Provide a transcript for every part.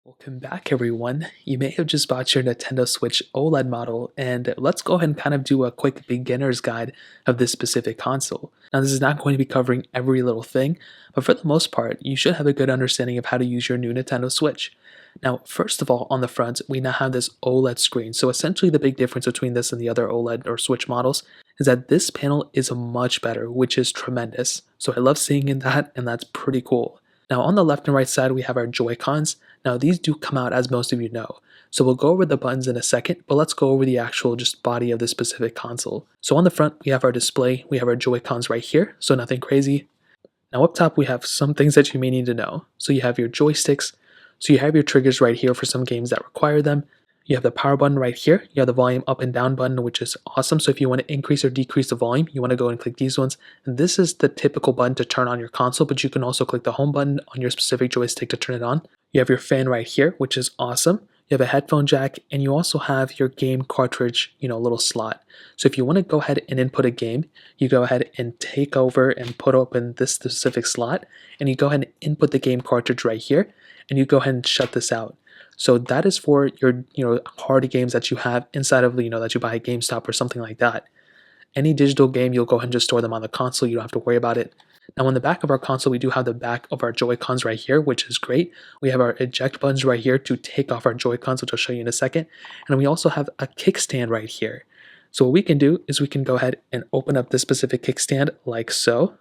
Welcome back, everyone. You may have just bought your Nintendo Switch OLED model, and let's go ahead and kind of do a quick beginner's guide of this specific console. Now, this is not going to be covering every little thing, but for the most part, you should have a good understanding of how to use your new Nintendo Switch. Now, first of all, on the front, we now have this OLED screen. So essentially the big difference between this and the other OLED or Switch models is that this panel is much better, which is tremendous. So I love seeing that, and that's pretty cool. Now on the left and right side, we have our JoyCons. Now these do come out, as most of you know. So we'll go over the buttons in a second, but let's go over the actual just body of the specific console. So on the front, we have our display, we have our JoyCons right here, so nothing crazy. Now up top, we have some things that you may need to know. So you have your joysticks, so you have your triggers right here for some games that require them. You have the power button right here. You have the volume up and down button, which is awesome. So if you want to increase or decrease the volume, you want to go and click these ones. And this is the typical button to turn on your console, but you can also click the home button on your specific joystick to turn it on. You have your fan right here, which is awesome. You have a headphone jack, and you also have your game cartridge, little slot. So if you want to go ahead and input a game, you go ahead and take over and put open this specific slot, and you go ahead and input the game cartridge right here, and you go ahead and shut this out. So that is for your, party games that you have inside of, that you buy at GameStop or something like that. Any digital game, you'll go ahead and just store them on the console. You don't have to worry about it. Now on the back of our console, we do have the back of our Joy-Cons right here, which is great. We have our eject buttons right here to take off our Joy-Cons, which I'll show you in a second. And we also have a kickstand right here. So what we can do is we can go ahead and open up this specific kickstand like so.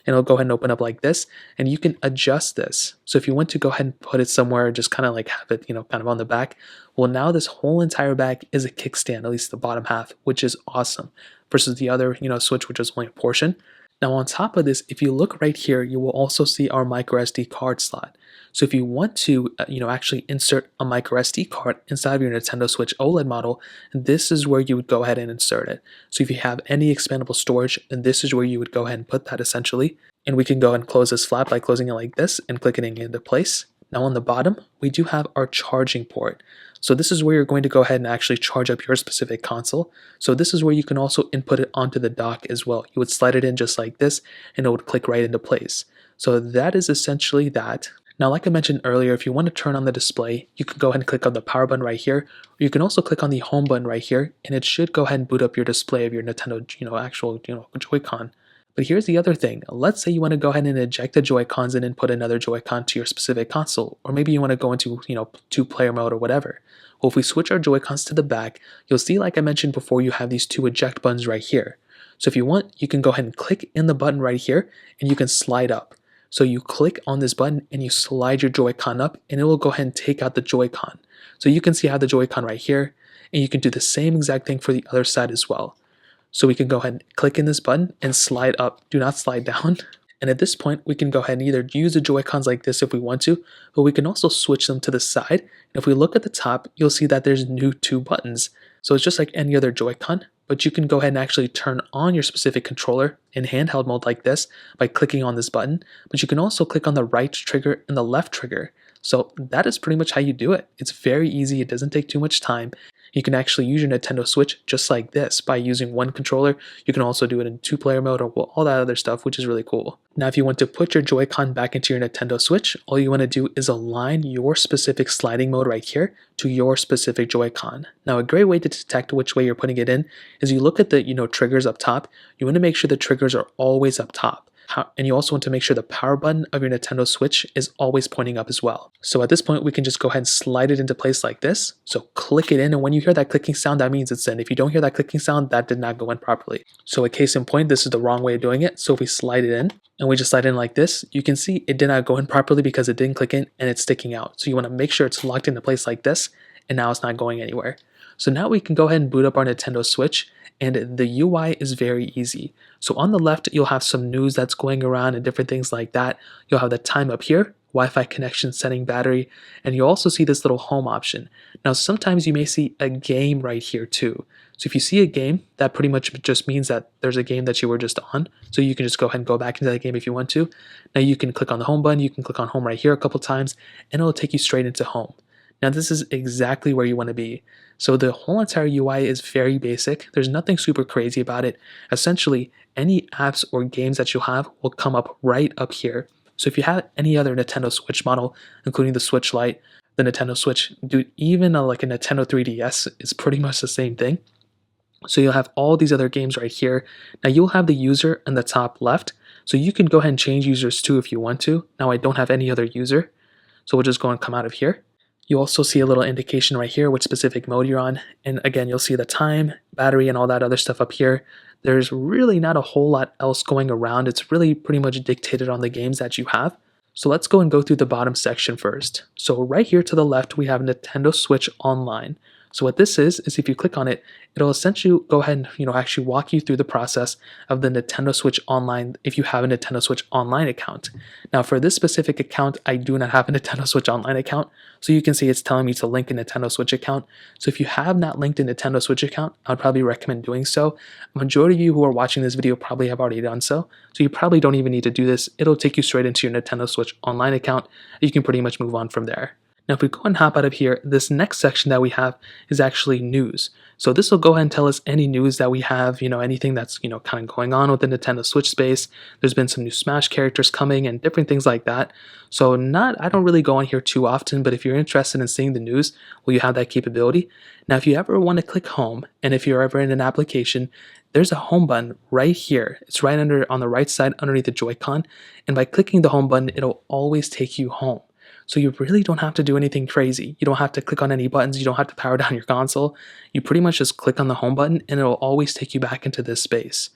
And it'll go ahead and open up like this, and you can adjust this. So if you want to go ahead and put it somewhere, just kind of like have it, kind of on the back, well, now this whole entire back is a kickstand, at least the bottom half, which is awesome, versus the other, Switch, which is only a portion. Now on top of this, if you look right here, you will also see our micro SD card slot. So if you want to, actually insert a micro SD card inside of your Nintendo Switch OLED model, this is where you would go ahead and insert it. So if you have any expandable storage, then this is where you would go ahead and put that essentially. And we can go ahead and close this flap by closing it like this and clicking it into place. Now on the bottom, we do have our charging port. So this is where you're going to go ahead and actually charge up your specific console. So this is where you can also input it onto the dock as well. You would slide it in just like this, and it would click right into place. So that is essentially that. Now, like I mentioned earlier, if you want to turn on the display, you can go ahead and click on the power button right here, or you can also click on the home button right here, and it should go ahead and boot up your display of your Nintendo, actual, Joy-Con. But here's the other thing. Let's say you want to go ahead and eject the Joy-Cons and input another Joy-Con to your specific console, or maybe you want to go into, two-player mode or whatever. Well, if we switch our Joy-Cons to the back, you'll see, like I mentioned before, you have these two eject buttons right here. So if you want, you can go ahead and click in the button right here, and you can slide up. So you click on this button and you slide your Joy-Con up, and it will go ahead and take out the Joy-Con. So you can see how the Joy-Con right here, and you can do the same exact thing for the other side as well. So we can go ahead and click in this button and slide up. Do not slide down. And at this point, we can go ahead and either use the Joy-Cons like this if we want to, but we can also switch them to the side. And if we look at the top, you'll see that there's new two buttons. So it's just like any other Joy-Con, but you can go ahead and actually turn on your specific controller in handheld mode like this by clicking on this button. But you can also click on the right trigger and the left trigger. So that is pretty much how you do it. It's very easy. It doesn't take too much time. You can actually use your Nintendo Switch just like this by using one controller. You can also do it in two-player mode or all that other stuff, which is really cool. Now, if you want to put your Joy-Con back into your Nintendo Switch, all you want to do is align your specific sliding mode right here to your specific Joy-Con. Now, a great way to detect which way you're putting it in is you look at the, triggers up top. You want to make sure the triggers are always up top. And you also want to make sure the power button of your Nintendo Switch is always pointing up as well. So at this point, we can just go ahead and slide it into place like this. So click it in, and when you hear that clicking sound, that means it's in. If you don't hear that clicking sound, that did not go in properly. So a case in point, this is the wrong way of doing it. So if we slide it in, and we just slide in like this, you can see it did not go in properly because it didn't click in and it's sticking out. So you want to make sure it's locked into place like this, and now it's not going anywhere. So now we can go ahead and boot up our Nintendo Switch, and the UI is very easy. So on the left, you'll have some news that's going around and different things like that. You'll have the time up here, Wi-Fi connection, setting battery, and you'll also see this little home option. Now, sometimes you may see a game right here too. So if you see a game, that pretty much just means that there's a game that you were just on. So you can just go ahead and go back into that game if you want to. Now you can click on the home button, you can click on home right here a couple times, and it'll take you straight into home. Now this is exactly where you want to be. So the whole entire UI is very basic. There's nothing super crazy about it. Essentially, any apps or games that you'll have will come up right up here. So if you have any other Nintendo Switch model, including the Switch Lite, the Nintendo Switch. Dude, even like a Nintendo 3DS is pretty much the same thing. So you'll have all these other games right here. Now you'll have the user in the top left. So you can go ahead and change users too if you want to. Now I don't have any other user. So we'll just go and come out of here. You also see a little indication right here which specific mode you're on. And again, you'll see the time, battery, and all that other stuff up here. There's really not a whole lot else going around. It's really pretty much dictated on the games that you have. So let's go and go through the bottom section first. So right here to the left, we have Nintendo Switch Online. So what this is if you click on it, it'll essentially go ahead and actually walk you through the process of the Nintendo Switch Online if you have a Nintendo Switch Online account. Now for this specific account, I do not have a Nintendo Switch Online account, so you can see it's telling me to link a Nintendo Switch account. So if you have not linked a Nintendo Switch account, I would probably recommend doing so. A majority of you who are watching this video probably have already done so, so you probably don't even need to do this. It'll take you straight into your Nintendo Switch Online account. You can pretty much move on from there. Now if we go and hop out of here, this next section that we have is actually news. So this will go ahead and tell us any news that we have, anything that's, kind of going on with the Nintendo Switch space. There's been some new Smash characters coming and different things like that. So I don't really go on here too often, but if you're interested in seeing the news, well, you have that capability. Now if you ever want to click home, and if you're ever in an application, there's a home button right here. It's right on the right side underneath the Joy-Con. And by clicking the home button, it'll always take you home. So you really don't have to do anything crazy. You don't have to click on any buttons. You don't have to power down your console. You pretty much just click on the home button and it'll always take you back into this space.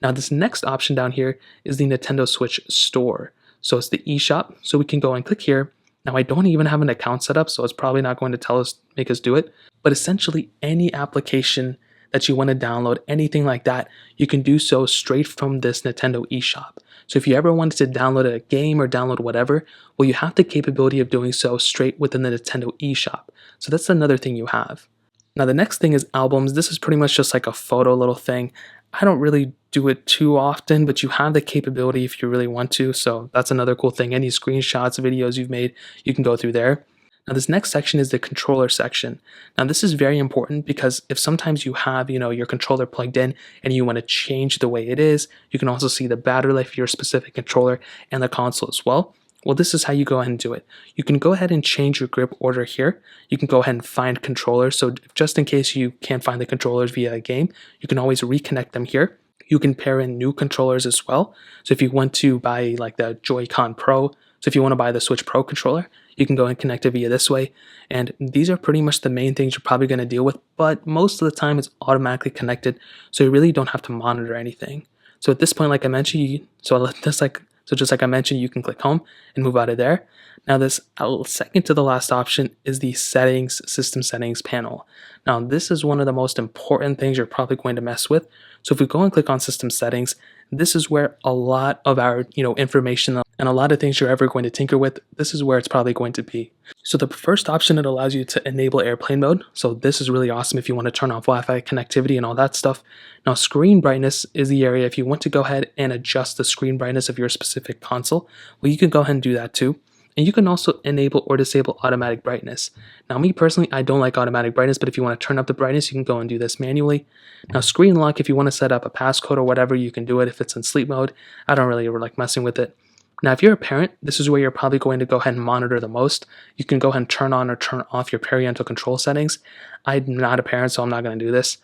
Now this next option down here is the Nintendo Switch Store. So it's the eShop. So we can go and click here. Now I don't even have an account set up, so it's probably not going to make us do it. But essentially any application that you want to download, anything like that, you can do so straight from this Nintendo eShop. So if you ever wanted to download a game or download whatever, well, you have the capability of doing so straight within the Nintendo eShop. So that's another thing you have. Now the next thing is albums. This is pretty much just like a photo little thing. I don't really do it too often, but you have the capability if you really want to. So that's another cool thing. Any screenshots, videos you've made, you can go through there. Now this next section is the controller section. Now this is very important because if sometimes you have, your controller plugged in and you want to change the way it is, you can also see the battery life of your specific controller and the console as well. Well, this is how you go ahead and do it. You can go ahead and change your grip order here. You can go ahead and find controllers. So just in case you can't find the controllers via a game, you can always reconnect them here. You can pair in new controllers as well. So if you want to buy like the Joy-Con Pro, so if you want to buy the Switch Pro controller, you can go and connect it via this way. And these are pretty much the main things you're probably going to deal with, but most of the time it's automatically connected, so you really don't have to monitor anything. So at this point, like I mentioned, just like I mentioned, you can click home and move out of there. Now this second to the last option is the system settings panel. Now this is one of the most important things you're probably going to mess with. So if we go and click on system settings, this is where a lot of our information and a lot of things you're ever going to tinker with, this is where it's probably going to be. So the first option, it allows you to enable airplane mode. So this is really awesome if you want to turn off Wi-Fi connectivity and all that stuff. Now screen brightness is the area if you want to go ahead and adjust the screen brightness of your specific console. Well, you can go ahead and do that too. And you can also enable or disable automatic brightness. Now me personally, I don't like automatic brightness, but if you want to turn up the brightness, you can go and do this manually. Now screen lock, if you want to set up a passcode or whatever, you can do it if it's in sleep mode. I don't really ever like messing with it. Now if you're a parent, this is where you're probably going to go ahead and monitor the most. You can go ahead and turn on or turn off your parental control settings. I'm not a parent, so I'm not going to do this.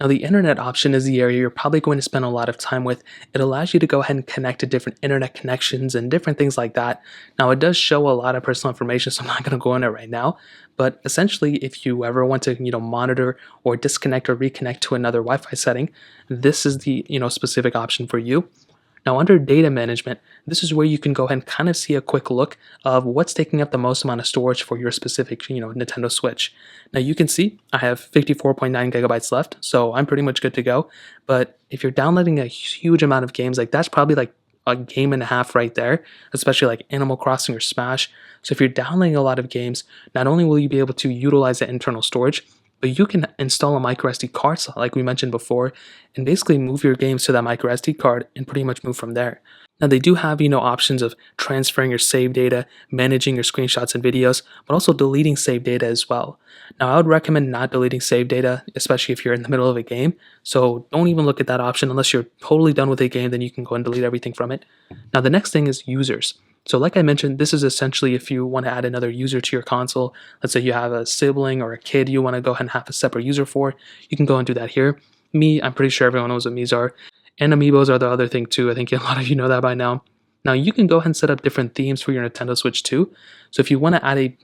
Now the internet option is the area you're probably going to spend a lot of time with. It allows you to go ahead and connect to different internet connections and different things like that. Now it does show a lot of personal information, so I'm not going to go in it right now. But essentially, if you ever want to monitor or disconnect or reconnect to another Wi-Fi setting, this is the specific option for you. Now under data management, this is where you can go ahead and kind of see a quick look of what's taking up the most amount of storage for your specific Nintendo Switch. Now you can see I have 54.9 gigabytes left, so I'm pretty much good to go. But if you're downloading a huge amount of games, like that's probably like a game and a half right there, especially like Animal Crossing or Smash. So if you're downloading a lot of games, not only will you be able to utilize the internal storage, but you can install a microSD card, like we mentioned before, and basically move your games to that microSD card and pretty much move from there. Now they do have, options of transferring your save data, managing your screenshots and videos, but also deleting save data as well. Now I would recommend not deleting save data, especially if you're in the middle of a game. So don't even look at that option unless you're totally done with a game, then you can go and delete everything from it. Now the next thing is users. So like I mentioned, this is essentially if you want to add another user to your console. Let's say you have a sibling or a kid you want to go ahead and have a separate user for, you can go and do that here. I'm pretty sure everyone knows what Miis are. And amiibos are the other thing too. I think a lot of you know that by now. Now you can go ahead and set up different themes for your Nintendo Switch too. So if you want to add a,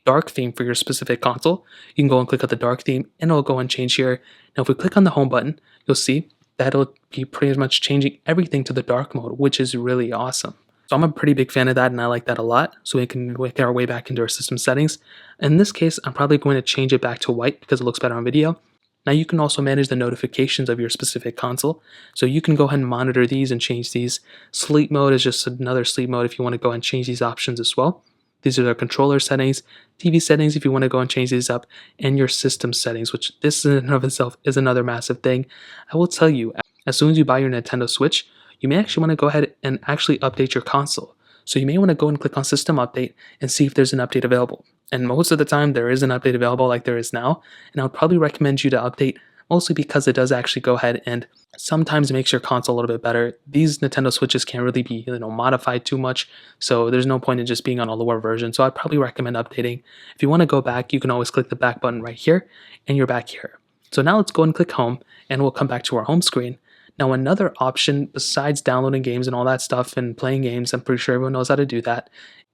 dark theme for your specific console, you can go and click on the dark theme and it'll go and change here. Now if we click on the home button, you'll see that it'll be pretty much changing everything to the dark mode, which is really awesome. So I'm a pretty big fan of that and I like that a lot. So we can work our way back into our system settings. In this case, I'm probably going to change it back to white because it looks better on video. Now you can also manage the notifications of your specific console. So you can go ahead and monitor these and change these. Sleep mode is just another sleep mode if you want to go and change these options as well. These are the controller settings, TV settings if you want to go and change these up, and your system settings, which this in and of itself is another massive thing. I will tell you, as soon as you buy your Nintendo Switch, you may actually want to go ahead and actually update your console. So you may want to go and click on System Update and see if there's an update available. And most of the time there is an update available like there is now, and I would probably recommend you to update mostly because it does actually go ahead and sometimes makes your console a little bit better. These Nintendo Switches can't really be modified too much, so there's no point in just being on a lower version. So I'd probably recommend updating. If you want to go back, you can always click the back button right here, and you're back here. So now let's go and click home, and we'll come back to our home screen. Now another option besides downloading games and all that stuff and playing games, I'm pretty sure everyone knows how to do that,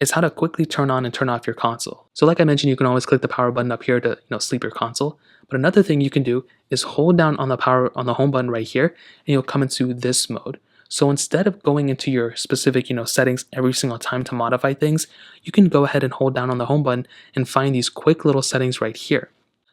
is how to quickly turn on and turn off your console. So like I mentioned, you can always click the power button up here to sleep your console. But another thing you can do is hold down on the home button right here, and you'll come into this mode. So instead of going into your specific settings every single time to modify things, you can go ahead and hold down on the home button and find these quick little settings right here.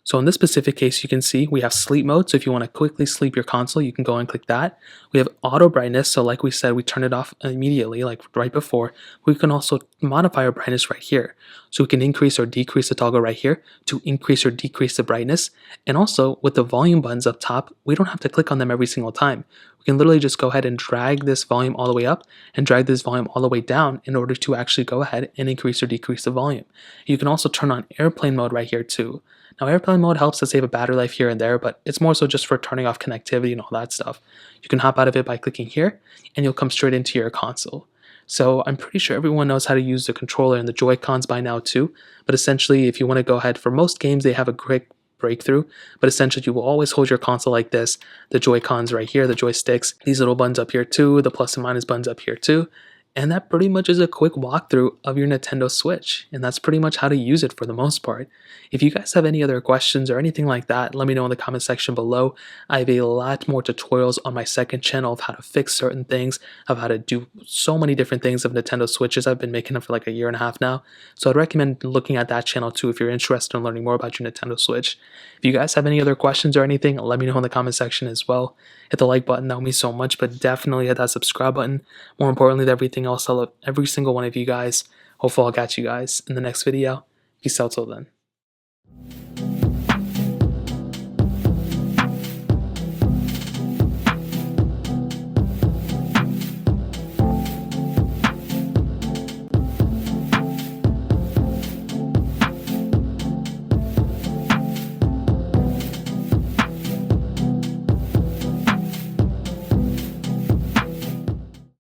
So in this specific case, you can see we have sleep mode. So if you want to quickly sleep your console, you can go and click that. We have auto brightness. So like we said, we turn it off immediately, like right before. We can also modify our brightness right here. So we can increase or decrease the toggle right here to increase or decrease the brightness. And also with the volume buttons up top, we don't have to click on them every single time. We can literally just go ahead and drag this volume all the way up and drag this volume all the way down in order to actually go ahead and increase or decrease the volume. You can also turn on airplane mode right here too. Now airplane mode helps to save a battery life here and there, but it's more so just for turning off connectivity and all that stuff. You can hop out of it by clicking here and you'll come straight into your console. So I'm pretty sure everyone knows how to use the controller and the JoyCons by now too, but essentially if you want to go ahead, for most games they have a quick breakthrough, but essentially you will always hold your console like this, the JoyCons right here, the joysticks, these little buttons up here too, the plus and minus buttons up here too. And that pretty much is a quick walkthrough of your Nintendo Switch, and that's pretty much how to use it for the most part. If you guys have any other questions or anything like that, let me know in the comment section below. I have a lot more tutorials on my second channel of how to fix certain things, of how to do so many different things of Nintendo Switches. I've been making them for like a year and a half now, so I'd recommend looking at that channel too if you're interested in learning more about your Nintendo Switch. If you guys have any other questions or anything, let me know in the comment section as well. Hit the like button, that would mean so much, but definitely hit that subscribe button. More importantly than everything else, I love every single one of you guys. Hopefully I'll catch you guys in the next video. Peace out till then.